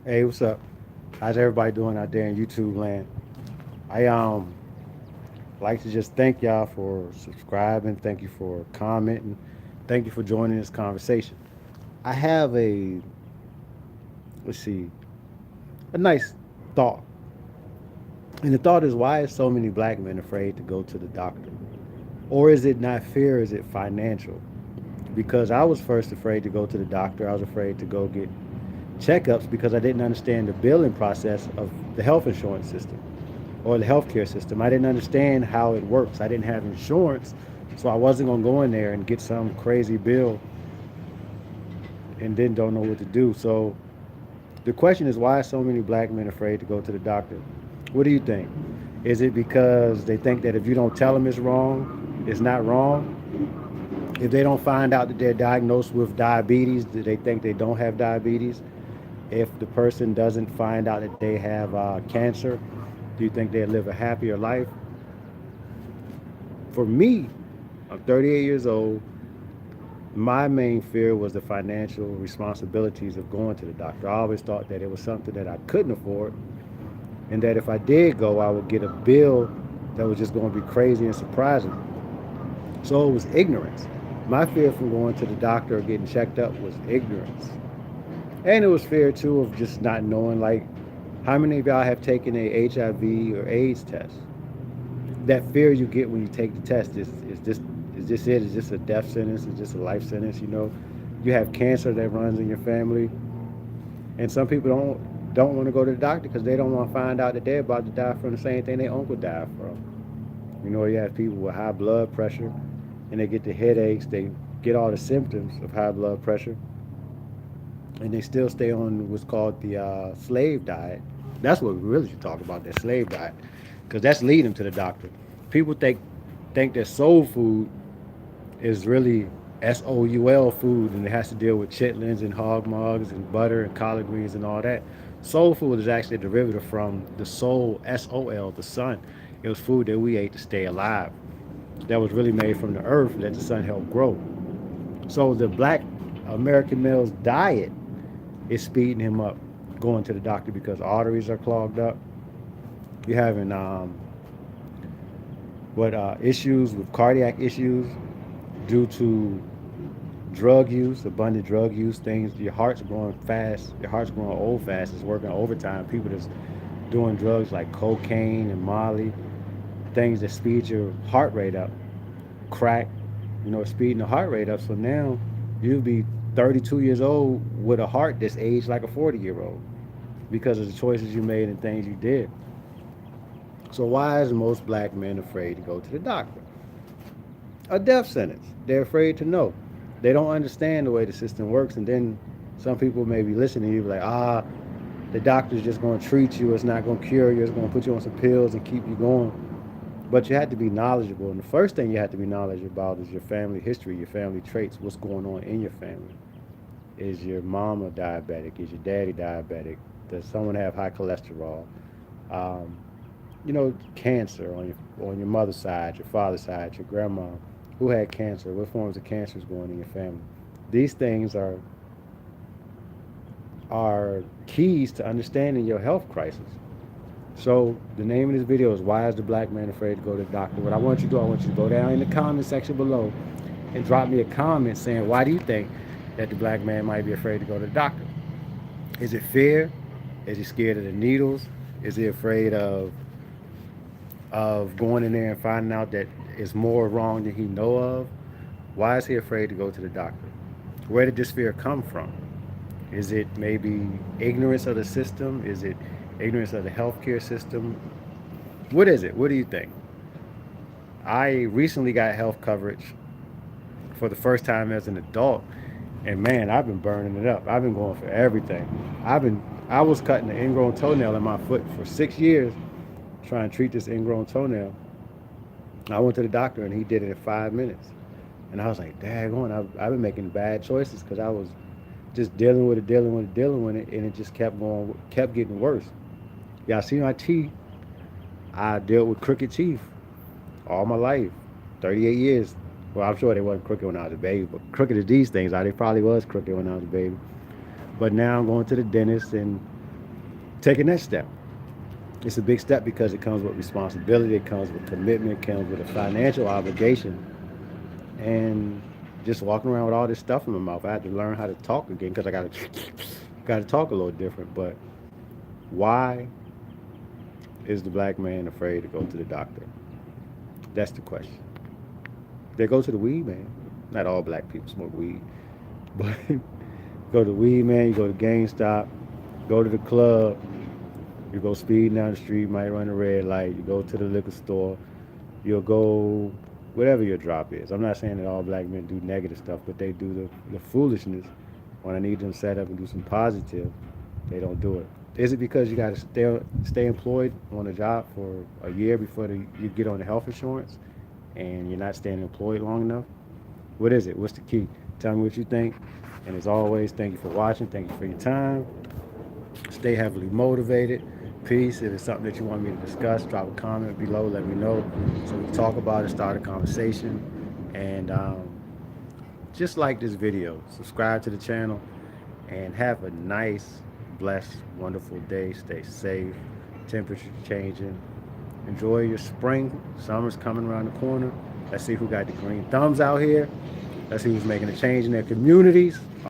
Hey, what's up? How's everybody doing out there in YouTube land? I like to just thank y'all for subscribing. Thank you for commenting. Thank you for joining this conversation. I have let's see, a nice thought. And the thought is, why is so many black men afraid to go to the doctor? Or is it not fear? Is it financial? Because I was first afraid to go to the doctor. I was afraid to go get checkups because I didn't understand the billing process of the health insurance system or the healthcare system. I didn't understand how it works. I didn't have insurance, so I wasn't gonna go in there and get some crazy bill and then don't know what to do. So the question is, why are so many black men afraid to go to the doctor? What do you think? Is it because they think that if you don't tell them it's wrong, it's not wrong? If they don't find out that they're diagnosed with diabetes, do they think they don't have diabetes? If the person doesn't find out that they have cancer, do you think they'll live a happier life? For me, I'm 38 years old. My main fear was the financial responsibilities of going to the doctor. I always thought that it was something that I couldn't afford, and that if I did go, I would get a bill that was just going to be crazy and surprising. So it was ignorance. My fear from going to the doctor or getting checked up was ignorance. And it was fear too of just not knowing, like, how many of y'all have taken a HIV or AIDS test? That fear you get when you take the test is this it? Is this a death sentence? Is this a life sentence? You have cancer that runs in your family, and some people don't want to go to the doctor because they don't want to find out that they're about to die from the same thing their uncle died from. You have people with high blood pressure, and they get the headaches, they get all the symptoms of high blood pressure, and they still stay on what's called the slave diet. That's what we really should talk about, that slave diet, because that's leading them to the doctor. People think that soul food is really SOUL food, and it has to deal with chitlins and hog mugs and butter and collard greens and all that. Soul food is actually a derivative from the soul, SOL, the sun. It was food that we ate to stay alive. That was really made from the earth that the sun helped grow. So the black American male's diet is speeding him up going to the doctor because arteries are clogged up. You're having what issues with cardiac issues due to drug use, abundant drug use. Things, your heart's growing fast. Your heart's growing old fast. It's working overtime. People that's doing drugs like cocaine and Molly, things that speed your heart rate up. Crack, speeding the heart rate up. So now you'll be 32 years old with a heart that's aged like a 40-year-old because of the choices you made and things you did. So why is most black men afraid to go to the doctor? A death sentence. They're afraid to know. They don't understand the way the system works, and then some people may be listening to you like, the doctor's just going to treat you. It's not going to cure you. It's going to put you on some pills and keep you going. But you have to be knowledgeable, and the first thing you have to be knowledgeable about is your family history, your family traits, what's going on in your family. Is your mama diabetic? Is your daddy diabetic? Does someone have high cholesterol? Um, Cancer on your mother's side, your father's side, your grandma, who had cancer, what forms of cancer is going in your family. These things are keys to understanding your health crisis. So the name of this video is, why is the black man afraid to go to the doctor? What I want you to do, I want you to go down in the comment section below and drop me a comment saying, why do you think that the black man might be afraid to go to the doctor? Is it fear? Is he scared of the needles? Is he afraid of going in there and finding out that it's more wrong than he know of? Why is he afraid to go to the doctor? Where did this fear come from? Is it maybe ignorance of the system? Is it ignorance of the healthcare system? What is it? What do you think? I recently got health coverage for the first time as an adult, and man, I've been burning it up. I've been going for everything. I was cutting an ingrown toenail in my foot for 6 years, trying to treat this ingrown toenail. I went to the doctor and he did it in 5 minutes. And I was like, daggone, I've been making bad choices because I was just dealing with it, dealing with it, and it just kept going, kept getting worse. Y'all see my teeth? I dealt with crooked teeth all my life, 38 years. Well, I'm sure they wasn't crooked when I was a baby, but crooked as these things are, they probably was crooked when I was a baby. But now I'm going to the dentist, and taking that step. It's a big step because it comes with responsibility, it comes with commitment, it comes with a financial obligation, and just walking around with all this stuff in my mouth. I had to learn how to talk again because I got to talk a little different. But why is the black man afraid to go to the doctor? That's the question. They go to the weed man. Not all black people smoke weed, but go to the weed man. You go to GameStop, go to the club. You go speeding down the street, might run a red light. You go to the liquor store. You'll go whatever your drop is. I'm not saying that all black men do negative stuff, but they do the foolishness. When I need them set up and do some positive, they don't do it. Is it because you got to stay employed on a job for a year before you get on the health insurance, and you're not staying employed long enough? What is it? What's the key? Tell me what you think. And as always, thank you for watching. Thank you for your time. Stay heavily motivated. Peace. If it's something that you want me to discuss, drop a comment below. Let me know so we can talk about it, start a conversation. And just like this video, subscribe to the channel, and have a nice, blessed, wonderful day. Stay safe. Temperature changing. Enjoy your spring. Summer's coming around the corner. Let's see who got the green thumbs out here. Let's see who's making a change in their communities.